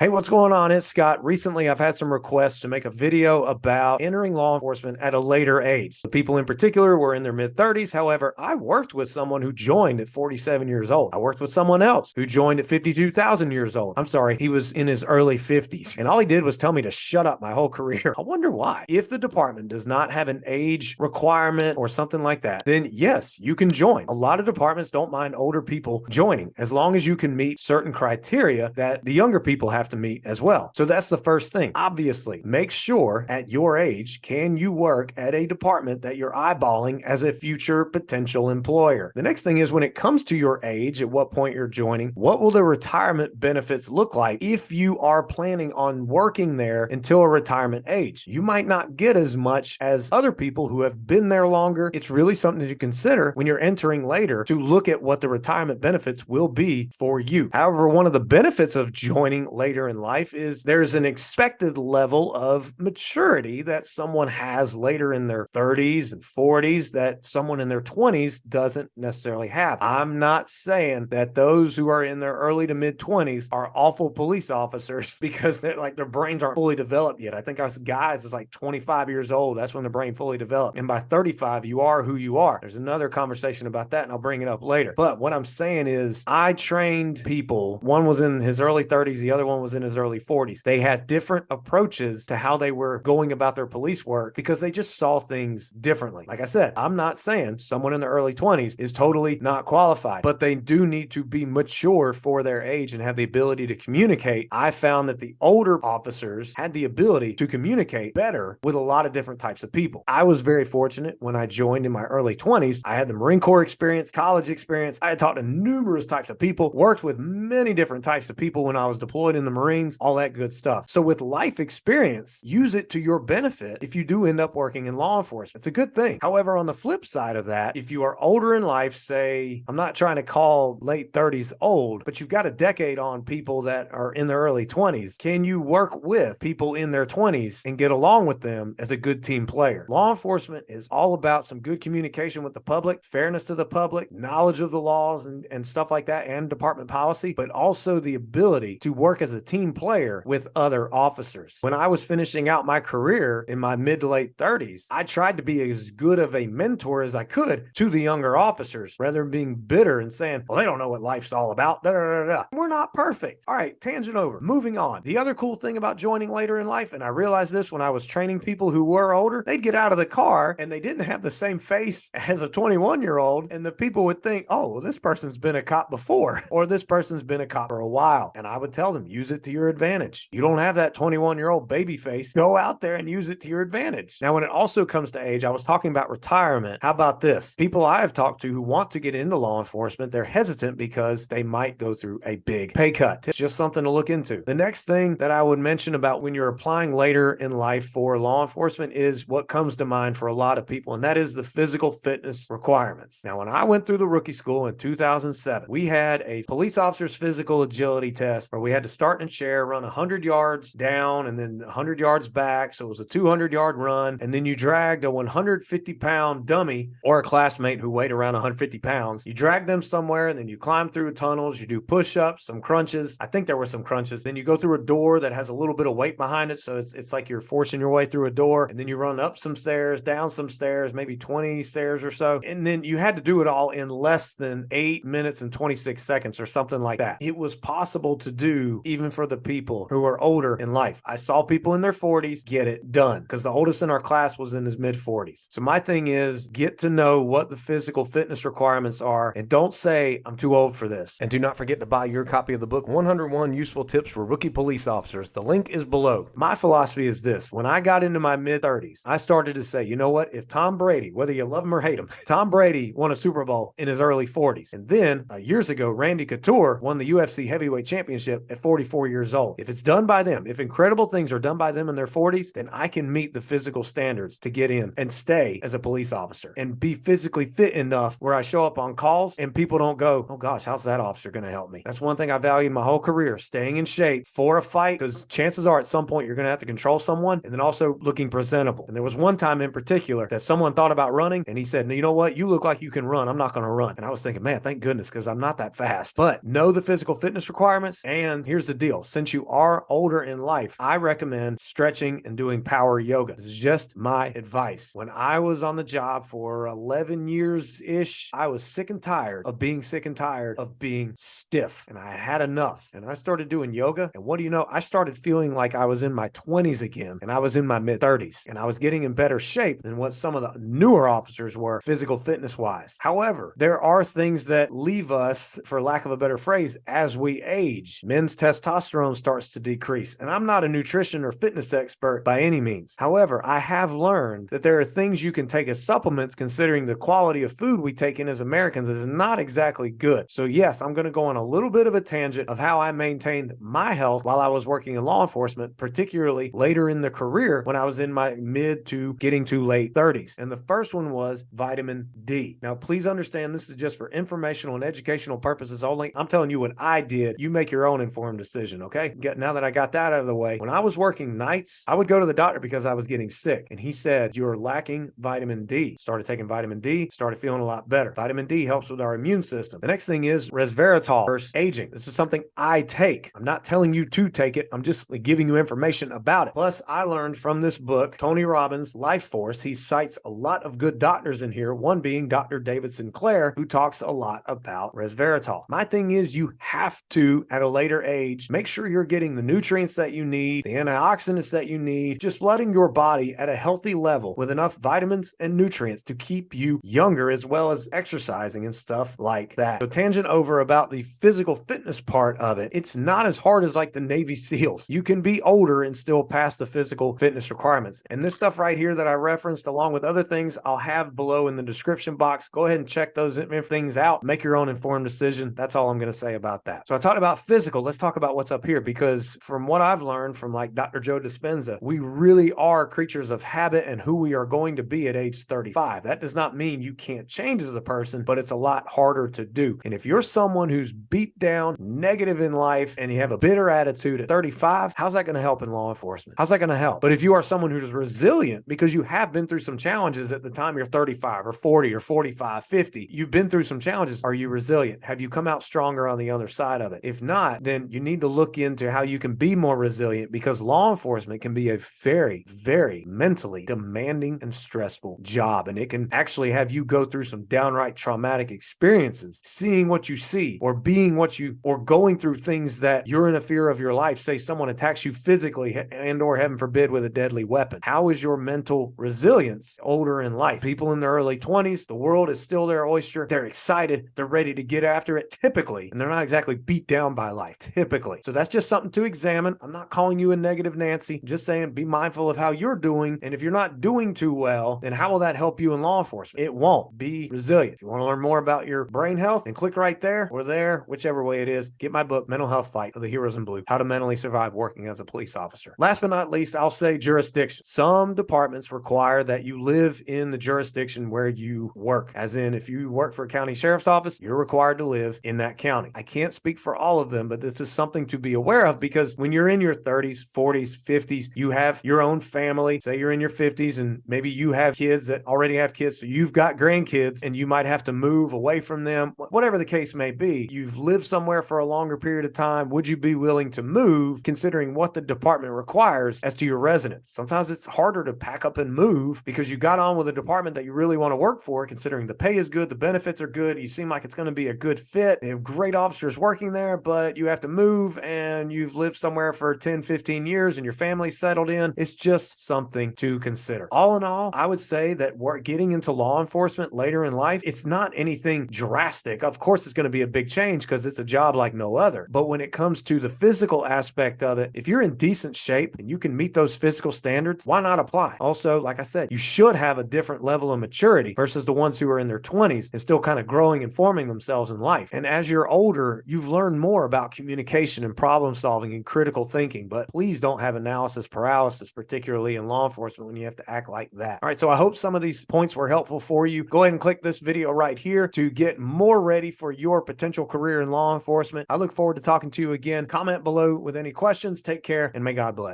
Hey, what's going on? It's Scott. Recently, I've had some requests to make a video about entering law enforcement at a later age. The people in particular were in their mid-30s. However, I worked with someone who joined at 47 years old. I worked with someone else who joined at 52,000 years old. I'm sorry, he was in his early 50s. And all he did was tell me to shut up my whole career. I wonder why. If the department does not have an age requirement or something like that, then yes, you can join. A lot of departments don't mind older people joining as long as you can meet certain criteria that the younger people have to meet as well. So that's the first thing. Obviously, make sure at your age, can you work at a department that you're eyeballing as a future potential employer? The next thing is when it comes to your age, at what point you're joining, what will the retirement benefits look like if you are planning on working there until a retirement age? You might not get as much as other people who have been there longer. It's really something to consider when you're entering later to look at what the retirement benefits will be for you. However, one of the benefits of joining later in life is there's an expected level of maturity that someone has later in their 30s and 40s that someone in their 20s doesn't necessarily have. I'm not saying that those who are in their early to mid 20s are awful police officers because their brains aren't fully developed yet. I think us guys is like 25 years old. That's when the brain fully developed. And by 35, you are who you are. There's another conversation about that, and I'll bring it up later. But what I'm saying is I trained people. One was in his early 30s. The other one was in his early 40s. They had different approaches to how they were going about their police work because they just saw things differently. Like I said, I'm not saying someone in their early 20s is totally not qualified, but they do need to be mature for their age and have the ability to communicate. I found that the older officers had the ability to communicate better with a lot of different types of people. I was very fortunate when I joined in my early 20s. I had the Marine Corps experience, college experience. I had talked to numerous types of people, worked with many different types of people when I was deployed in the Marines, all that good stuff. So with life experience, use it to your benefit if you do end up working in law enforcement. It's a good thing. However, on the flip side of that, if you are older in life, say, I'm not trying to call late 30s old, but you've got a decade on people that are in their early 20s, can you work with people in their 20s and get along with them as a good team player? Law enforcement is all about some good communication with the public, fairness to the public, knowledge of the laws and stuff like that, and department policy, but also the ability to work as a team player with other officers. When I was finishing out my career in my mid to late 30s, I tried to be as good of a mentor as I could to the younger officers rather than being bitter and saying, well, they don't know what life's all about. Da, da, da, da. We're not perfect. All right, tangent over. Moving on. The other cool thing about joining later in life, and I realized this when I was training people who were older, they'd get out of the car and they didn't have the same face as a 21-year-old, and the people would think, oh, well, this person's been a cop before, or this person's been a cop for a while. And I would tell them, use it to your advantage. You don't have that 21-year-old baby face. Go out there and use it to your advantage. Now, when it also comes to age, I was talking about retirement. How about this? People I have talked to who want to get into law enforcement, they're hesitant because they might go through a big pay cut. It's just something to look into. The next thing that I would mention about when you're applying later in life for law enforcement is what comes to mind for a lot of people, and that is the physical fitness requirements. Now, when I went through the rookie school in 2007, we had a police officer's physical agility test where we had to start in a chair, run 100 yards down and then 100 yards back. So it was a 200-yard run. And then you dragged a 150-pound dummy or a classmate who weighed around 150 pounds. You drag them somewhere and then you climb through tunnels. You do push-ups, some crunches. I think there were some crunches. Then you go through a door that has a little bit of weight behind it. So it's like you're forcing your way through a door. And then you run up some stairs, down some stairs, maybe 20 stairs or so. And then you had to do it all in less than 8 minutes and 26 seconds or something like that. It was possible to do even for the people who are older in life. I saw people in their 40s get it done because the oldest in our class was in his mid 40s. So my thing is get to know what the physical fitness requirements are and don't say I'm too old for this. And do not forget to buy your copy of the book 101 Useful Tips for Rookie Police Officers. The link is below. My philosophy is this. When I got into my mid 30s, I started to say, you know what? If Tom Brady, whether you love him or hate him, Tom Brady won a Super Bowl in his early 40s. And then years ago, Randy Couture won the UFC heavyweight championship at 44 years old. If it's done by them, if incredible things are done by them in their 40s, then I can meet the physical standards to get in and stay as a police officer and be physically fit enough where I show up on calls and people don't go, oh gosh, how's that officer going to help me? That's one thing I valued my whole career, staying in shape for a fight, because chances are at some point you're going to have to control someone, and then also looking presentable. And there was one time in particular that someone thought about running and he said, you know what? You look like you can run. I'm not going to run. And I was thinking, man, thank goodness, because I'm not that fast. But know the physical fitness requirements. And here's the deal. deal. Since you are older in life, I recommend stretching and doing power yoga. This is just my advice. When I was on the job for 11 years-ish, I was sick and tired of being sick and tired of being stiff, and I had enough. And I started doing yoga, and what do you know? I started feeling like I was in my 20s again, and I was in my mid-30s, and I was getting in better shape than what some of the newer officers were physical fitness-wise. However, there are things that leave us, for lack of a better phrase, as we age. Men's testosterone starts to decrease, and I'm not a nutrition or fitness expert by any means. However, I have learned that there are things you can take as supplements, considering the quality of food we take in as Americans is not exactly good. So yes, I'm going to go on a little bit of a tangent of how I maintained my health while I was working in law enforcement, particularly later in the career when I was in my mid to getting to late 30s. And the first one was vitamin D. Now, please understand this is just for informational and educational purposes only. I'm telling you what I did. You make your own informed decision, okay? Now that I got that out of the way, when I was working nights, I would go to the doctor because I was getting sick. And he said, you're lacking vitamin D. Started taking vitamin D, started feeling a lot better. Vitamin D helps with our immune system. The next thing is resveratrol versus aging. This is something I take. I'm not telling you to take it. I'm just giving you information about it. Plus, I learned from this book, Tony Robbins' Life Force. He cites a lot of good doctors in here, one being Dr. David Sinclair, who talks a lot about resveratrol. My thing is you have to, at a later age, make sure you're getting the nutrients that you need, the antioxidants that you need, just flooding your body at a healthy level with enough vitamins and nutrients to keep you younger, as well as exercising and stuff like that. So tangent over about the physical fitness part of it. It's not as hard as like the Navy SEALs. You can be older and still pass the physical fitness requirements. And this stuff right here that I referenced, along with other things, I'll have below in the description box. Go ahead and check those things out. Make your own informed decision. That's all I'm going to say about that. So I talked about physical. Let's talk about what's up here, because from what I've learned from like Dr. Joe Dispenza, we really are creatures of habit and who we are going to be at age 35. That does not mean you can't change as a person, but it's a lot harder to do. And if you're someone who's beat down, negative in life, and you have a bitter attitude at 35, how's that going to help in law enforcement? How's that going to help? But if you are someone who's resilient because you have been through some challenges at the time you're 35 or 40 or 45, 50, you've been through some challenges. Are you resilient? Have you come out stronger on the other side of it? If not, then you need to look into how you can be more resilient, because law enforcement can be a very, very mentally demanding and stressful job. And it can actually have you go through some downright traumatic experiences, seeing what you see or being what you, or going through things that you're in a fear of your life. Say someone attacks you physically and or heaven forbid with a deadly weapon. How is your mental resilience older in life? People in their early 20s, the world is still their oyster. They're excited. They're ready to get after it typically, and they're not exactly beat down by life typically. So that's just something to examine. I'm not calling you a negative Nancy. I'm just saying be mindful of how you're doing. And if you're not doing too well, then how will that help you in law enforcement? It won't. Be resilient. If you want to learn more about your brain health, then click right there or there, whichever way it is. Get my book, Mental Health Fight of the Heroes in Blue, How to Mentally Survive Working as a Police Officer. Last but not least, I'll say jurisdiction. Some departments require that you live in the jurisdiction where you work. As in, if you work for a county sheriff's office, you're required to live in that county. I can't speak for all of them, but this is something to be aware of, because when you're in your 30s, 40s, 50s, you have your own family. Say you're in your 50s and maybe you have kids that already have kids, so you've got grandkids and you might have to move away from them. Whatever the case may be, you've lived somewhere for a longer period of time. Would you be willing to move, considering what the department requires as to your residence? Sometimes it's harder to pack up and move because you got on with a department that you really want to work for, considering the pay is good, the benefits are good, you seem like it's going to be a good fit. They have great officers working there, but you have to move and you've lived somewhere for 10, 15 years and your family's settled in. It's just something to consider. All in all, I would say that we're getting into law enforcement later in life. It's not anything drastic. Of course, it's going to be a big change because it's a job like no other. But when it comes to the physical aspect of it, if you're in decent shape and you can meet those physical standards, why not apply? Also, like I said, you should have a different level of maturity versus the ones who are in their 20s and still kind of growing and forming themselves in life. And as you're older, you've learned more about communication and problem solving and critical thinking. But please don't have analysis paralysis, particularly in law enforcement, when you have to act like that. All right, so I hope some of these points were helpful for you. Go ahead and click this video right here to get more ready for your potential career in law enforcement. I look forward to talking to you again. Comment below with any questions. Take care, and may God bless.